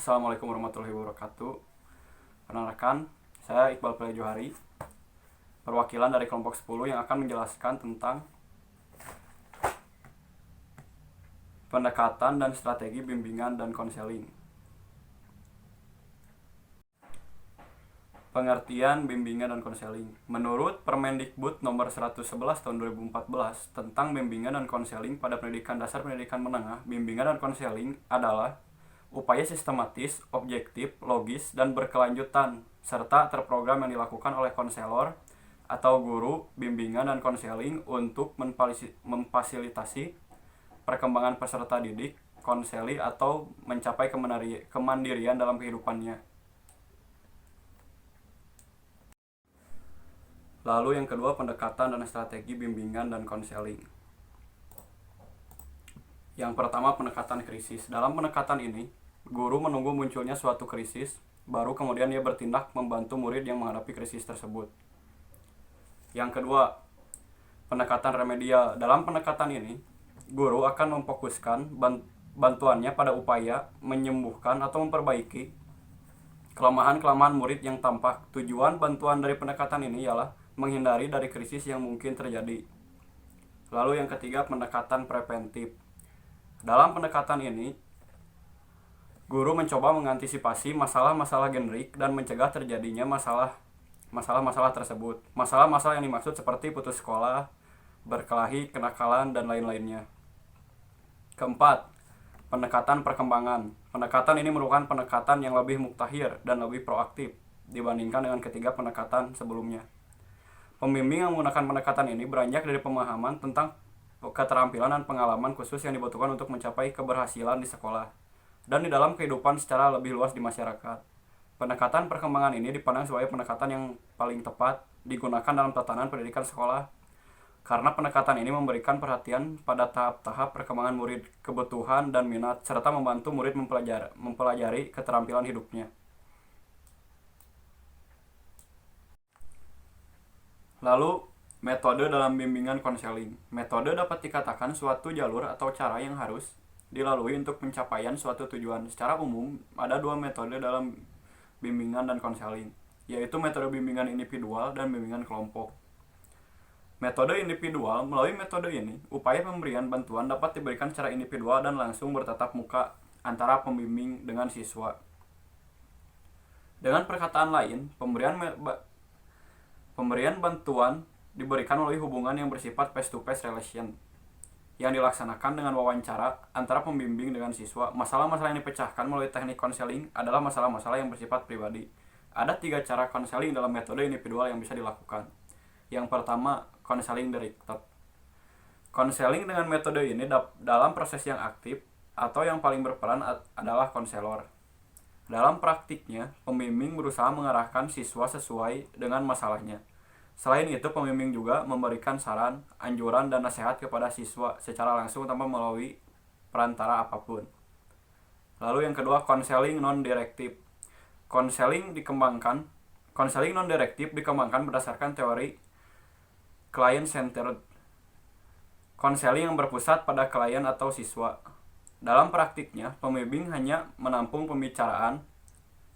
Assalamualaikum warahmatullahi wabarakatuh. Perkenalkan, saya Iqbal Pele Johari, perwakilan dari kelompok 10 yang akan menjelaskan tentang pendekatan dan strategi bimbingan dan konseling. Pengertian bimbingan dan konseling. Menurut Permendikbud nomor 111 tahun 2014 tentang bimbingan dan konseling pada pendidikan dasar pendidikan menengah, bimbingan dan konseling adalah upaya sistematis, objektif, logis, dan berkelanjutan serta terprogram yang dilakukan oleh konselor atau guru bimbingan dan konseling untuk memfasilitasi perkembangan peserta didik, konseli, atau mencapai kemandirian dalam kehidupannya. Lalu yang kedua, pendekatan dan strategi bimbingan dan konseling. Yang pertama, pendekatan krisis. Dalam pendekatan ini, guru menunggu munculnya suatu krisis, baru kemudian dia bertindak membantu murid yang menghadapi krisis tersebut. Yang kedua, pendekatan remedial. Dalam pendekatan ini, guru akan memfokuskan bantuannya pada upaya menyembuhkan atau memperbaiki kelemahan-kelemahan murid yang tampak. Tujuan bantuan dari pendekatan ini ialah menghindari dari krisis yang mungkin terjadi. Lalu yang ketiga, pendekatan preventif. Dalam pendekatan ini, guru mencoba mengantisipasi masalah-masalah generik dan mencegah terjadinya masalah-masalah tersebut. Masalah-masalah yang dimaksud seperti putus sekolah, berkelahi, kenakalan, dan lain-lainnya. Keempat, pendekatan perkembangan. Pendekatan ini merupakan pendekatan yang lebih muktahir dan lebih proaktif dibandingkan dengan ketiga pendekatan sebelumnya. Pembimbing yang menggunakan pendekatan ini beranjak dari pemahaman tentang keterampilan dan pengalaman khusus yang dibutuhkan untuk mencapai keberhasilan di sekolah dan di dalam kehidupan secara lebih luas di masyarakat. Pendekatan perkembangan ini dipandang sebagai pendekatan yang paling tepat digunakan dalam tatanan pendidikan sekolah karena pendekatan ini memberikan perhatian pada tahap-tahap perkembangan murid, kebutuhan dan minat, serta membantu murid mempelajari keterampilan hidupnya. Lalu, metode dalam bimbingan konseling. Metode dapat dikatakan suatu jalur atau cara yang harus dilalui untuk pencapaian suatu tujuan. Secara umum, ada dua metode dalam bimbingan dan konseling, yaitu metode bimbingan individual dan bimbingan kelompok. Metode individual, melalui metode ini, upaya pemberian bantuan dapat diberikan secara individual dan langsung bertatap muka antara pembimbing dengan siswa. Dengan perkataan lain, pemberian bantuan diberikan melalui hubungan yang bersifat face-to-face relation yang dilaksanakan dengan wawancara antara pembimbing dengan siswa. Masalah-masalah yang dipecahkan melalui teknik konseling adalah masalah-masalah yang bersifat pribadi. Ada 3 cara konseling dalam metode individual yang bisa dilakukan. Yang pertama, konseling directed. Konseling dengan metode ini dalam proses yang aktif atau yang paling berperan adalah konselor. Dalam praktiknya, pembimbing berusaha mengarahkan siswa sesuai dengan masalahnya. Selain itu, pembimbing juga memberikan saran, anjuran, dan nasihat kepada siswa secara langsung tanpa melalui perantara apapun. Lalu yang kedua, konseling non-direktif. Konseling non-direktif dikembangkan berdasarkan teori client-centered. Konseling yang berpusat pada klien atau siswa. Dalam praktiknya, pembimbing hanya menampung pembicaraan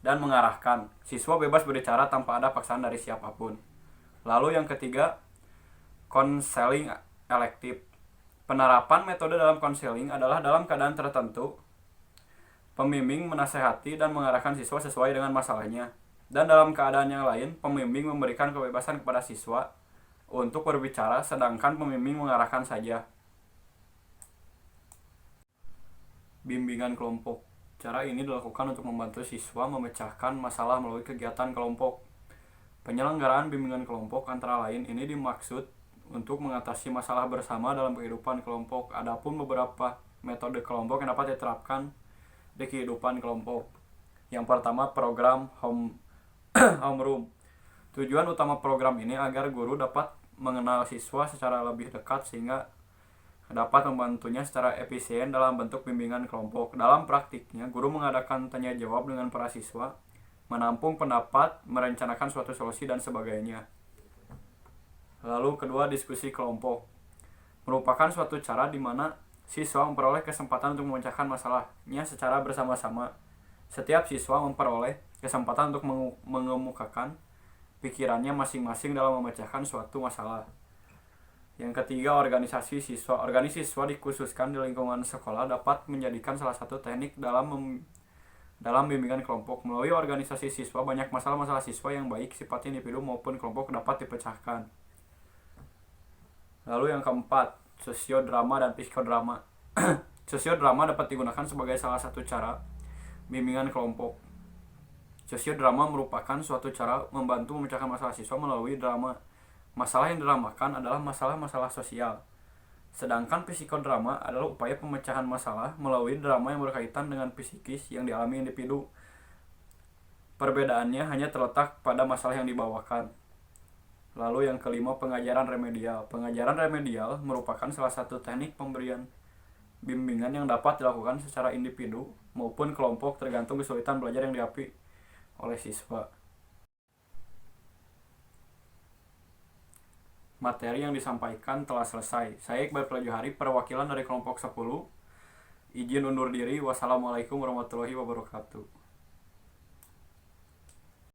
dan mengarahkan. Siswa bebas berbicara tanpa ada paksaan dari siapapun. Lalu yang ketiga, konseling elektif. Penerapan metode dalam konseling adalah dalam keadaan tertentu, pembimbing menasehati dan mengarahkan siswa sesuai dengan masalahnya. Dan dalam keadaan yang lain, pembimbing memberikan kebebasan kepada siswa untuk berbicara, sedangkan pembimbing mengarahkan saja. Bimbingan kelompok. Cara ini dilakukan untuk membantu siswa memecahkan masalah melalui kegiatan kelompok. Penyelenggaraan bimbingan kelompok antara lain ini dimaksud untuk mengatasi masalah bersama dalam kehidupan kelompok. Adapun beberapa metode kelompok yang dapat diterapkan di kehidupan kelompok. Yang pertama, program homeroom. Tujuan utama program ini agar guru dapat mengenal siswa secara lebih dekat sehingga dapat membantunya secara efisien dalam bentuk bimbingan kelompok. Dalam praktiknya, guru mengadakan tanya jawab dengan para siswa, menampung pendapat, merencanakan suatu solusi, dan sebagainya. Lalu kedua, diskusi kelompok. Merupakan suatu cara di mana siswa memperoleh kesempatan untuk memecahkan masalahnya secara bersama-sama. Setiap siswa memperoleh kesempatan untuk mengemukakan pikirannya masing-masing dalam memecahkan suatu masalah. Yang ketiga, organisasi siswa. Organisasi siswa dikhususkan di lingkungan sekolah dapat menjadikan salah satu teknik dalam bimbingan kelompok. Melalui organisasi siswa, banyak masalah-masalah siswa yang baik sifatnya individu maupun kelompok dapat dipecahkan. Lalu yang keempat, sosiodrama dan psikodrama. Sosiodrama dapat digunakan sebagai salah satu cara bimbingan kelompok. Sosiodrama merupakan suatu cara membantu memecahkan masalah siswa melalui drama. Masalah yang diramakan adalah masalah-masalah sosial. Sedangkan psikodrama adalah upaya pemecahan masalah melalui drama yang berkaitan dengan psikis yang dialami individu. Perbedaannya hanya terletak pada masalah yang dibawakan. Lalu yang kelima, pengajaran remedial. Pengajaran remedial merupakan salah satu teknik pemberian bimbingan yang dapat dilakukan secara individu maupun kelompok tergantung kesulitan belajar yang dihadapi oleh siswa. Materi yang disampaikan telah selesai. Saya Iqbal Prajuhari, perwakilan dari kelompok 10. Izin undur diri. Wassalamualaikum warahmatullahi wabarakatuh.